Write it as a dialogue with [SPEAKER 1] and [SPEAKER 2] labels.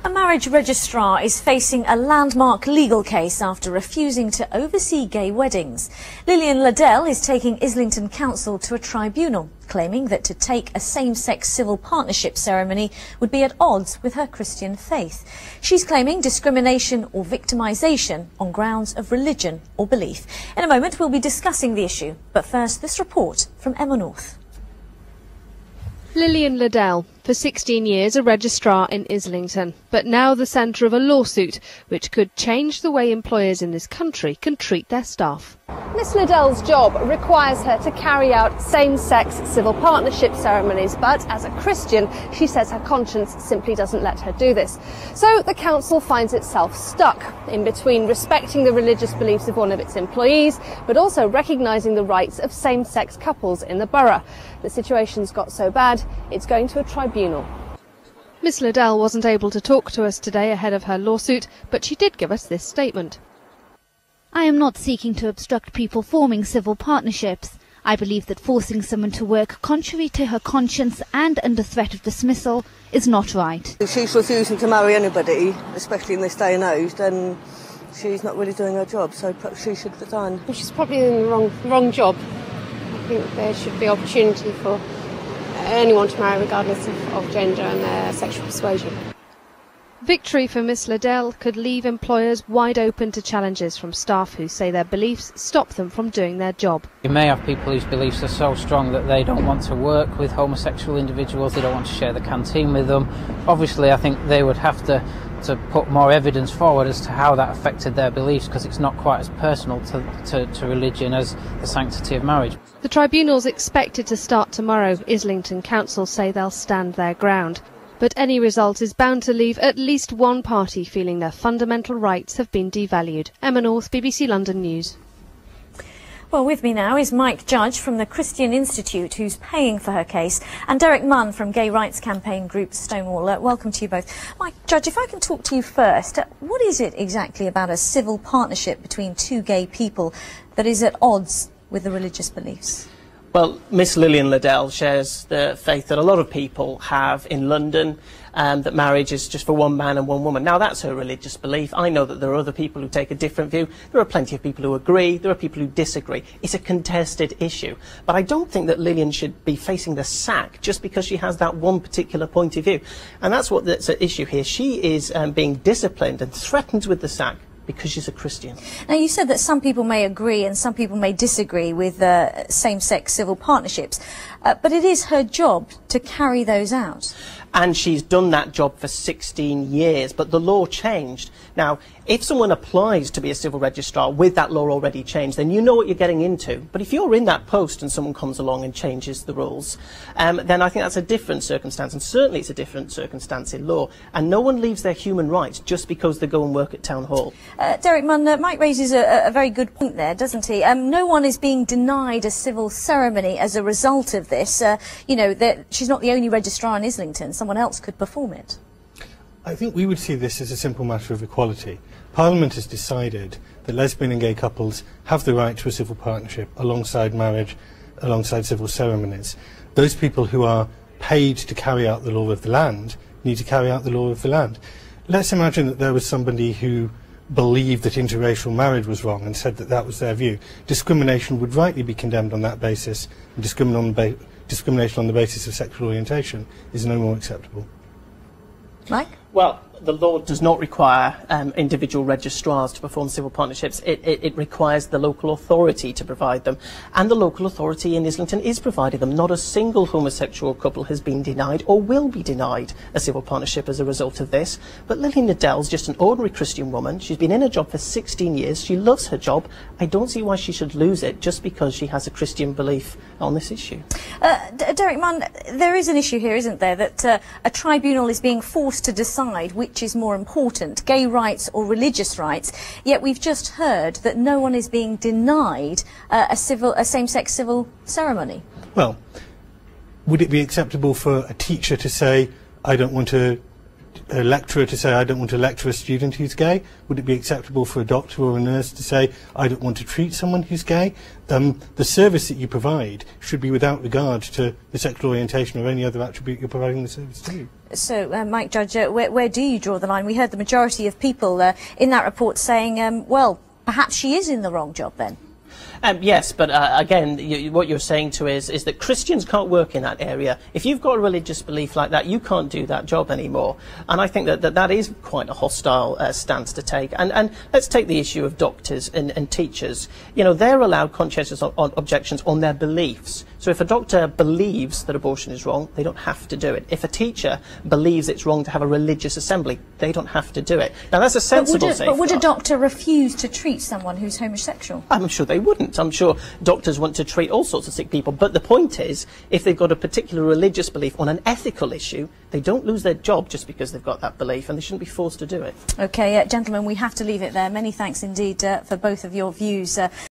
[SPEAKER 1] A marriage registrar is facing a landmark legal case after refusing to oversee gay weddings. Lillian Ladele is taking Islington Council to a tribunal, claiming that to take a same-sex civil partnership ceremony would be at odds with her Christian faith. She's claiming discrimination or victimisation on grounds of religion or belief. In a moment, we'll be discussing the issue. But first, this report from Emma North.
[SPEAKER 2] Lillian Ladele, for 16 years a registrar in Islington, but now the centre of a lawsuit which could change the way employers in this country can treat their staff. Miss Ladele's job requires her to carry out same-sex civil partnership ceremonies, but as a Christian, she says her conscience simply doesn't let her do this. So the council finds itself stuck in between respecting the religious beliefs of one of its employees, but also recognising the rights of same-sex couples in the borough. The situation's got so bad, it's going to a tribunal. Miss Ladele wasn't able to talk to us today ahead of her lawsuit, but she did give us this statement.
[SPEAKER 3] I am not seeking to obstruct people forming civil partnerships. I believe that forcing someone to work contrary to her conscience and under threat of dismissal is not right.
[SPEAKER 4] If she's refusing to marry anybody, especially in this day and age, then she's not really doing her job, so perhaps she should resign.
[SPEAKER 5] Well, she's probably in the wrong job. I think there should be opportunity for anyone to marry regardless of gender and their sexual persuasion.
[SPEAKER 2] Victory for Miss Ladele could leave employers wide open to challenges from staff who say their beliefs stop them from doing their job.
[SPEAKER 6] You may have people whose beliefs are so strong that they don't want to work with homosexual individuals, they don't want to share the canteen with them. Obviously, I think they would have to put more evidence forward as to how that affected their beliefs, because it's not quite as personal to religion as the sanctity of marriage.
[SPEAKER 2] The tribunal's expected to start tomorrow. Islington Council say they'll stand their ground. But any result is bound to leave at least one party feeling their fundamental rights have been devalued. Emma North, BBC London News.
[SPEAKER 1] Well, with me now is Mike Judge from the Christian Institute, who's paying for her case, and Derek Munn from gay rights campaign group Stonewall. Welcome to you both. Mike Judge, if I can talk to you first, what is it exactly about a civil partnership between two gay people that is at odds with the religious beliefs?
[SPEAKER 7] Well, Miss Lillian Ladele shares the faith that a lot of people have in London, that marriage is just for one man and one woman. Now, that's her religious belief. I know that there are other people who take a different view. There are plenty of people who agree. There are people who disagree. It's a contested issue. But I don't think that Lillian should be facing the sack just because she has that one particular point of view. And that's what's at issue here. She is being disciplined and threatened with the sack because she's a Christian.
[SPEAKER 1] Now, you said that some people may agree and some people may disagree with same-sex civil partnerships, but it is her job to carry those out.
[SPEAKER 7] And she's done that job for 16 years, but the law changed. Now, if someone applies to be a civil registrar with that law already changed, then you know what you're getting into. But if you're in that post and someone comes along and changes the rules, then I think that's a different circumstance, and certainly it's a different circumstance in law. And no one leaves their human rights just because they go and work at Town Hall.
[SPEAKER 1] Derek Munn, Mike raises a very good point there, doesn't he? No one is being denied a civil ceremony as a result of this. You know, she's not the only registrar in Islington. Someone else could perform it.
[SPEAKER 8] I think we would see this as a simple matter of equality. Parliament has decided that lesbian and gay couples have the right to a civil partnership alongside marriage, alongside civil ceremonies. Those people who are paid to carry out the law of the land need to carry out the law of the land. Let's imagine that there was somebody who believed that interracial marriage was wrong and said that that was their view. Discrimination would rightly be condemned on that basis, and discrimination on the basis of sexual orientation is no more acceptable.
[SPEAKER 1] Mike?
[SPEAKER 7] Well, the law does not require individual registrars to perform civil partnerships. It requires the local authority to provide them. And the local authority in Islington is providing them. Not a single homosexual couple has been denied or will be denied a civil partnership as a result of this. But Lillian Ladele's just an ordinary Christian woman. She's been in her job for 16 years. She loves her job. I don't see why she should lose it just because she has a Christian belief on this issue.
[SPEAKER 1] Derek Munn, there is an issue here, isn't there, that a tribunal is being forced to decide which is more important, gay rights or religious rights, yet we've just heard that no one is being denied a same-sex civil ceremony.
[SPEAKER 8] Well, would it be acceptable for a teacher to say, I don't want to a lecturer to say, I don't want to lecture a student who's gay? Would it be acceptable for a doctor or a nurse to say, I don't want to treat someone who's gay? The service that you provide should be without regard to the sexual orientation or any other attribute you're providing the service to.
[SPEAKER 1] So, Mike Judge, where do you draw the line? We heard the majority of people in that report saying, well, perhaps she is in the wrong job then.
[SPEAKER 7] Yes, but again, what you're saying to is that Christians can't work in that area. If you've got a religious belief like that, you can't do that job anymore. And I think that is quite a hostile stance to take. And let's take the issue of doctors and teachers. You know, they're allowed conscientious objections on their beliefs. So if a doctor believes that abortion is wrong, they don't have to do it. If a teacher believes it's wrong to have a religious assembly, they don't have to do it. Now, that's a sensible safeguard.
[SPEAKER 1] But would a doctor refuse to treat someone who's homosexual?
[SPEAKER 7] I'm sure they wouldn't. I'm sure doctors want to treat all sorts of sick people. But the point is, if they've got a particular religious belief on an ethical issue, they don't lose their job just because they've got that belief, and they shouldn't be forced to do it.
[SPEAKER 1] OK, gentlemen, we have to leave it there. Many thanks indeed for both of your views.